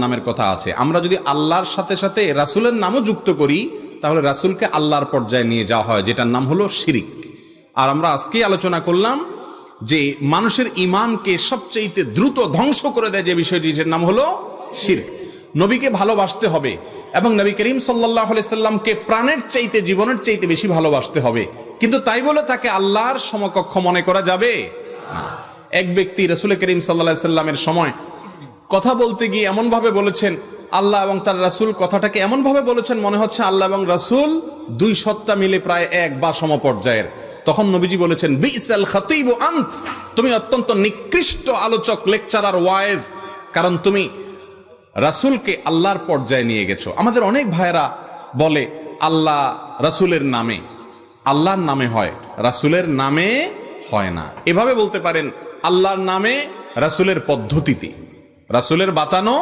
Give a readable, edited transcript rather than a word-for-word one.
নামের কথা আছে। আমরা যদি আল্লাহর সাথে সাথে রাসূলের নামও যুক্ত করি তাহলে রাসূলকে আল্লাহর পর্যায়ে নিয়ে যাওয়া হয়, যেটার নাম হলো শিরিক। আর আমরা আজকেই আলোচনা করলাম যে মানুষের ঈমানকে সবচেয়ে দ্রুত ধ্বংস করে দেয় যে বিষয়টির নাম হলো শিরক। নবীকে ভালোবাসতে হবে এবং নবী করিম সাল্লাল্লাহু আলাইহি সাল্লামকে প্রাণের চাইতে, জীবনের চাইতে বেশি ভালোবাসতে হবে, কিন্তু তাই বলে তাকে আল্লাহর সমকক্ষ মনে করা যাবে না। এক ব্যক্তি রাসূল করিম সাল্লাল্লাহু আলাইহি সাল্লামের সময় কথা বলতে গিয়ে এমন ভাবে বলেছেন, আল্লাহ এবং তার রাসূল কথাটাকে এমন ভাবে বলেছেন মনে হচ্ছে আল্লাহ এবং রাসূল দুই সত্তা মিলে প্রায় এক বা সমপর্যায়ের। তখন নবীজি বলেছেন, বিসাল খাতিবু আনত, তুমি অত্যন্ত নিকৃষ্ট আলোচক, লেকচারার, ওয়াইজ, কারণ তুমি রাসূলকে আল্লাহর পর্যায়ে নিয়ে গেছো। আমাদের অনেক ভাইরা বলে আল্লাহ রাসূলের নামে, আল্লাহর নামে হয়, রাসূলের নামে হয় না। এভাবে বলতে পারেন আল্লাহর নামে, রাসূলের পদ্ধতিতে, রাসূলের বাতানো